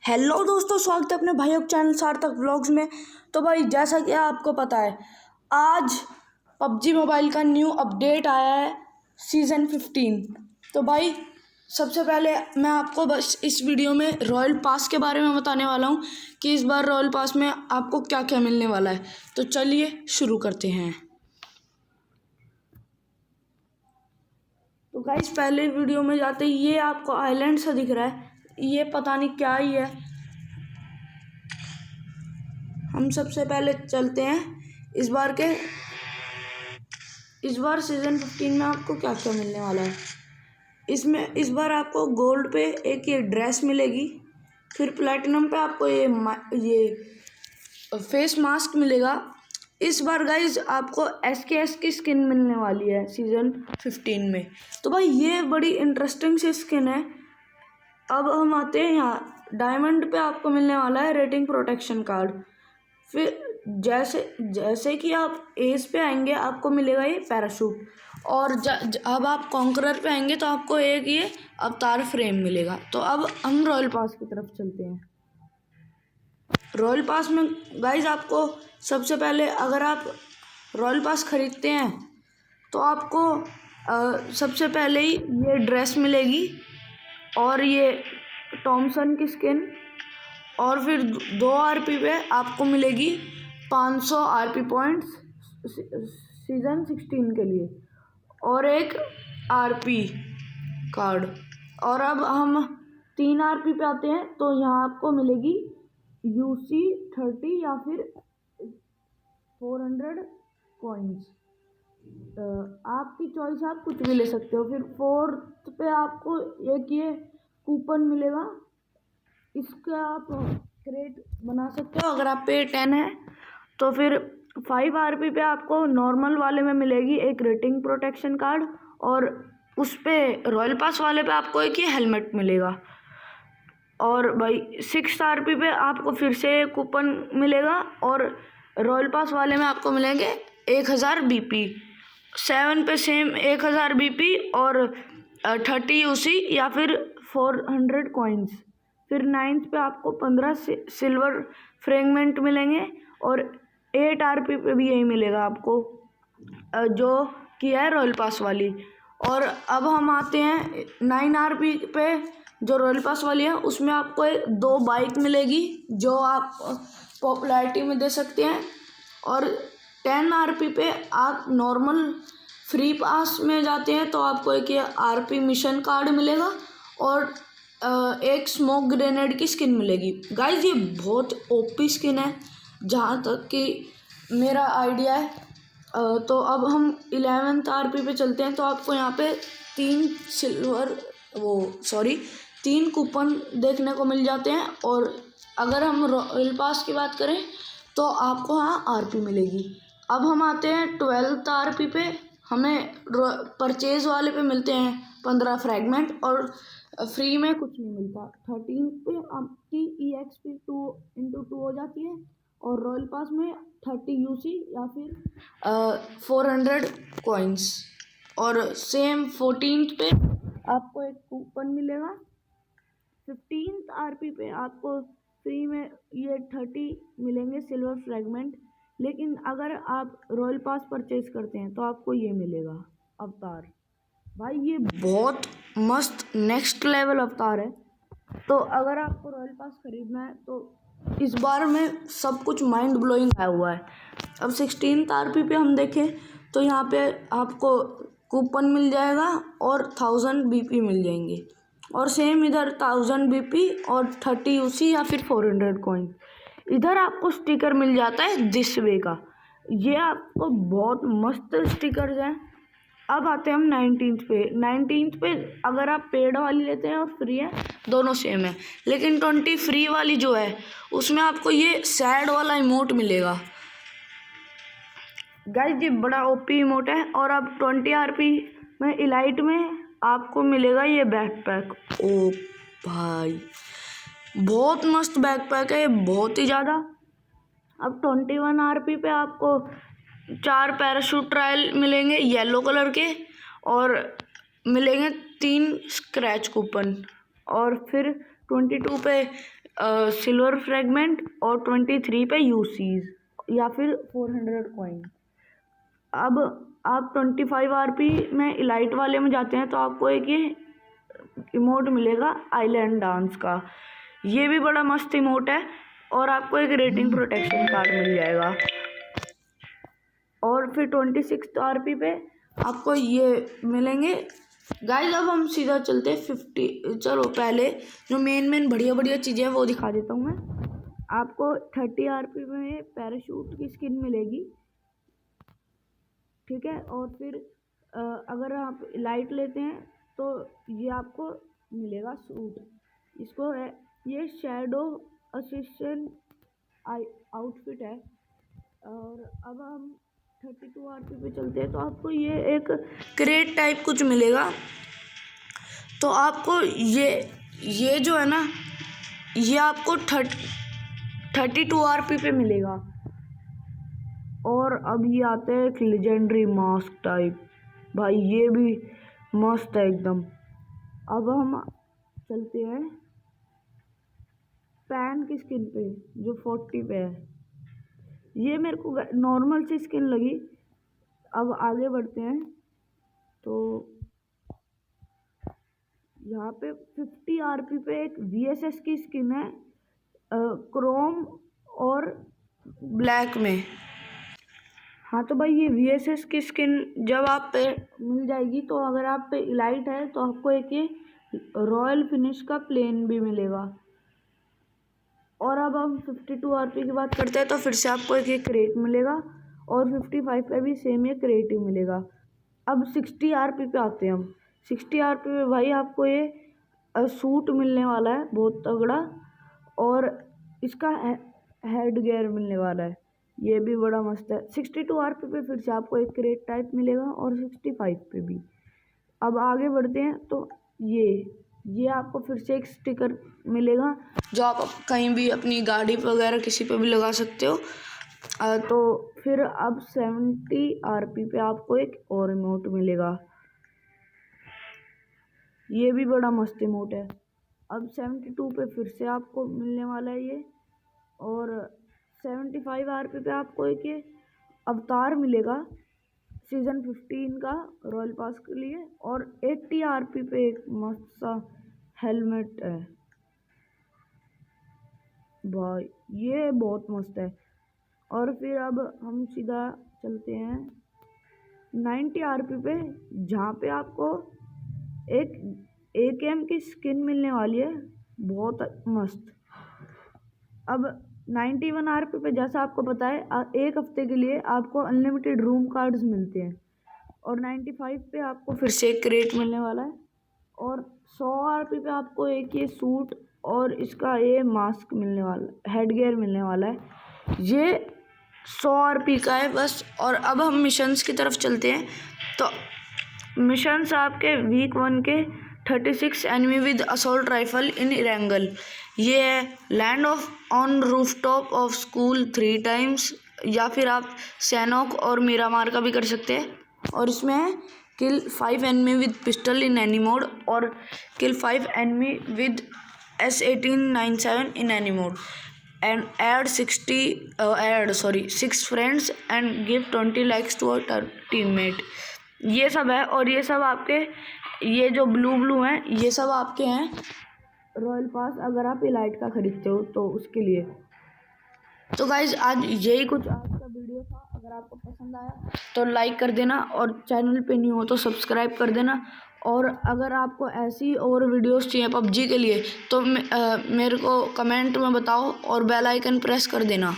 Hello दोस्तों, स्वागत है अपने भाइयों के चैनल सार्थक व्लॉग्स में। तो भाई जैसा कि आपको पता है, आज पबजी मोबाइल का न्यू अपडेट आया है सीज़न 15। तो भाई सबसे पहले मैं आपको बस इस वीडियो में रॉयल पास के बारे में बताने वाला हूँ कि इस बार रॉयल पास में आपको क्या क्या मिलने वाला है। तो चलिए शुरू करते हैं। तो गाइस पहले वीडियो में जाते ही ये आपको आइलैंड सा दिख रहा है, ये पता नहीं क्या ही है। हम सबसे पहले चलते हैं इस बार सीज़न 15 में आपको क्या क्या मिलने वाला है। इसमें इस बार आपको गोल्ड पे एक ये ड्रेस मिलेगी, फिर प्लेटिनम पे आपको ये फेस मास्क मिलेगा। इस बार गाइज आपको SKS की स्किन मिलने वाली है सीज़न 15 में। तो भाई ये बड़ी इंटरेस्टिंग सी स्किन है। अब हम आते हैं यहाँ डायमंड पे आपको मिलने वाला है रेटिंग प्रोटेक्शन कार्ड। फिर जैसे कि आप एज पे आएंगे आपको मिलेगा ये पैराशूट, और अब आप कॉन्करर पे आएंगे तो आपको एक ये अवतार फ्रेम मिलेगा। तो अब हम रॉयल पास की तरफ चलते हैं। रॉयल पास में गाइज आपको सबसे पहले अगर आप रॉयल पास खरीदते हैं तो आपको सबसे पहले ही ये ड्रेस मिलेगी और ये टॉमसन की स्किन, और फिर 2 RP पे आपको मिलेगी 500 RP पॉइंट्स सीज़न 16 के लिए, और एक RP कार्ड। और अब हम 3 RP पे आते हैं तो यहाँ आपको मिलेगी UC 30 या फिर 400 कॉइन्स। आपकी चॉइस, आप कुछ भी ले सकते हो। फिर 4th पे आपको एक ये कूपन मिलेगा, इसका आप क्रेट बना सकते हो अगर आप पे 10 है। तो फिर 5 RP पे आपको नॉर्मल वाले में मिलेगी एक रेटिंग प्रोटेक्शन कार्ड, और उस पे रॉयल पास वाले पे आपको एक ये हेलमेट मिलेगा। और भाई 6 RP पे आपको फिर से कूपन मिलेगा, और रॉयल पास वाले में आपको मिलेंगे 1000 BP। 7 पे सेम 1000 BP और 30 UC या फिर 400 कॉइन्स। फिर 9th पे आपको 15 सिल्वर फ्रेगमेंट मिलेंगे, और 8 RP पे भी यही मिलेगा आपको, जो किया है रॉयल पास वाली। और अब हम आते हैं 9 RP पे, जो रॉयल पास वाली है उसमें आपको 2 बाइक मिलेगी जो आप पॉपुलैरिटी में दे सकते हैं। और 10 RP पे आप नॉर्मल फ्री पास में जाते हैं तो आपको एक ये RP मिशन कार्ड मिलेगा, और एक स्मोक ग्रेनेड की स्किन मिलेगी। गाइज ये बहुत OP स्किन है जहाँ तक कि मेरा आइडिया है। तो अब हम 11th RP पे चलते हैं तो आपको यहाँ पे 3 कूपन देखने को मिल जाते हैं। और अगर हम रॉयल पास की बात करें तो आपको यहाँ RP मिलेगी। अब हम आते हैं 12th RP पे, हमें परचेज वाले पे मिलते हैं 15 फ्रैगमेंट, और फ्री में कुछ नहीं मिलता। 13 पे आपकी EXP 2x2 हो जाती है, और रॉयल पास में 30 UC या फिर 400 कॉइन्स। और सेम 14th पे आपको एक कूपन मिलेगा। 15th RP पे आपको फ्री में ये 30 मिलेंगे सिल्वर फ्रैगमेंट, लेकिन अगर आप रॉयल पास परचेज करते हैं तो आपको ये मिलेगा अवतार। भाई ये बहुत मस्त नेक्स्ट लेवल अवतार है। तो अगर आपको रॉयल पास खरीदना है तो इस बार में सब कुछ माइंड ब्लोइंग आया हुआ है। अब 16th RP पे हम देखें तो यहाँ पे आपको कूपन मिल जाएगा और 1000 BP मिल जाएंगे, और सेम इधर 1000 BP और 30 UC या फिर 400 कॉइन। इधर आपको स्टिकर मिल जाता है दिस वे का, ये आपको बहुत मस्त स्टिकर्स हैं। अब आते हैं हम 19th पे अगर आप पेड वाली लेते हैं और फ्री है, दोनों सेम है, लेकिन 20 फ्री वाली जो है उसमें आपको ये सैड वाला इमोट मिलेगा। गाइस ये बड़ा OP इमोट है। और अब 20 RP में इलाइट में आपको मिलेगा ये बैकपैक। ओ भाई बहुत मस्त बैकपैक है ये, बहुत ही ज़्यादा। अब 21 RP पे आपको 4 पैराशूट ट्रायल मिलेंगे येलो कलर के, और मिलेंगे 3 स्क्रैच कूपन। और फिर 22 पे सिल्वर फ्रेगमेंट और 23 पे यूसीज या फिर 400 कॉइन। अब आप 25 आरपी में इलाइट वाले में जाते हैं तो आपको एक ये इमोट मिलेगा आइलैंड डांस का। ये भी बड़ा मस्त इमोट है और आपको एक रेटिंग प्रोटेक्शन कार्ड मिल जाएगा। और फिर 26 आरपी पे आपको ये मिलेंगे। गाइस अब हम सीधा चलते हैं 50। चलो पहले जो मेन बढ़िया बढ़िया चीज़ें हैं वो दिखा देता हूँ मैं आपको। 30 आरपी में पैराशूट की स्किन मिलेगी, ठीक है। और फिर अगर आप लाइट लेते हैं तो ये आपको मिलेगा सूट। इसको है ये शैडो असिस्टेंट आउटफिट है। और अब हम 32 आरपी पे चलते हैं तो आपको ये एक क्रेट टाइप कुछ मिलेगा। तो आपको ये जो है ना ये आपको 32 आरपी पे मिलेगा। और अब ये आते हैं एक लेजेंडरी मास्क टाइप, भाई ये भी मस्त है एकदम। अब हम चलते हैं पैन की स्किन पे जो 40 पे है। ये मेरे को नॉर्मल सी स्किन लगी। अब आगे बढ़ते हैं तो यहाँ पे 50 आरपी पे एक VSS की स्किन है क्रोम और ब्लैक में। हाँ तो भाई ये VSS की स्किन जब आप पे मिल जाएगी तो अगर आप पे इलाइट है तो आपको एक ये रॉयल फिनिश का प्लेन भी मिलेगा। और अब हम 52 आरपी की बात करते हैं तो फिर से आपको एक ये क्रेट मिलेगा और 55 पे भी सेम ये क्रेट ही मिलेगा। अब 60 आरपी पे आते हैं हम। 60 आरपी पे भाई आपको ये सूट मिलने वाला है बहुत तगड़ा और इसका हेड गियर मिलने वाला है, ये भी बड़ा मस्त है। 62 आरपी पे फिर से आपको एक क्रेट टाइप मिलेगा और 65 पे भी। अब आगे बढ़ते हैं तो ये आपको फिर से एक स्टिकर मिलेगा जो आप कहीं भी अपनी गाड़ी वगैरह किसी पे भी लगा सकते हो। तो फिर अब 70 आरपी पे आपको एक और इमोट मिलेगा, ये भी बड़ा मस्त इमोट है। अब 72 पे फिर से आपको मिलने वाला है ये। और 75 आरपी पे आपको एक ये अवतार मिलेगा सीज़न 15 का रॉयल पास के लिए। और 80 आरपी पे एक मस्त सा हेलमेट है, भाई ये बहुत मस्त है। और फिर अब हम सीधा चलते हैं 90 आरपी पे जहाँ पे आपको एक AKM की स्किन मिलने वाली है, बहुत मस्त। अब 91 आरपी पे जैसा आपको पता है एक हफ्ते के लिए आपको अनलिमिटेड रूम कार्ड्स मिलते हैं। और 95 पे आपको फिर से एक क्रेट मिलने वाला है। और 100 आरपी पे आपको एक ये सूट और इसका ये मास्क मिलने वाला, हेड गियर मिलने वाला है। ये 100 आरपी का है बस। और अब हम मिशंस की तरफ चलते हैं तो मिशंस आपके वीक 1 के 36 enemy with assault rifle in Erangel. ये है land on rooftop of school 3 times, या फिर आप सैनोक और मीरामार का भी कर सकते हैं। और इसमें है kill 5 enemy with pistol in any mode और kill 5 enemy with S1897 in any mode and add 6 friends and give 20 likes to a teammate. ये सब है। और ये सब आपके ये जो ब्लू हैं ये सब आपके हैं रॉयल पास अगर आप इलाइट का खरीदते हो तो उसके लिए। तो गाइज आज यही कुछ आज का वीडियो था। अगर आपको पसंद आया तो लाइक कर देना और चैनल पे न्यू हो तो सब्सक्राइब कर देना। और अगर आपको ऐसी और वीडियोस चाहिए PUBG के लिए तो मेरे को कमेंट में बताओ और बेल आइकन प्रेस कर देना।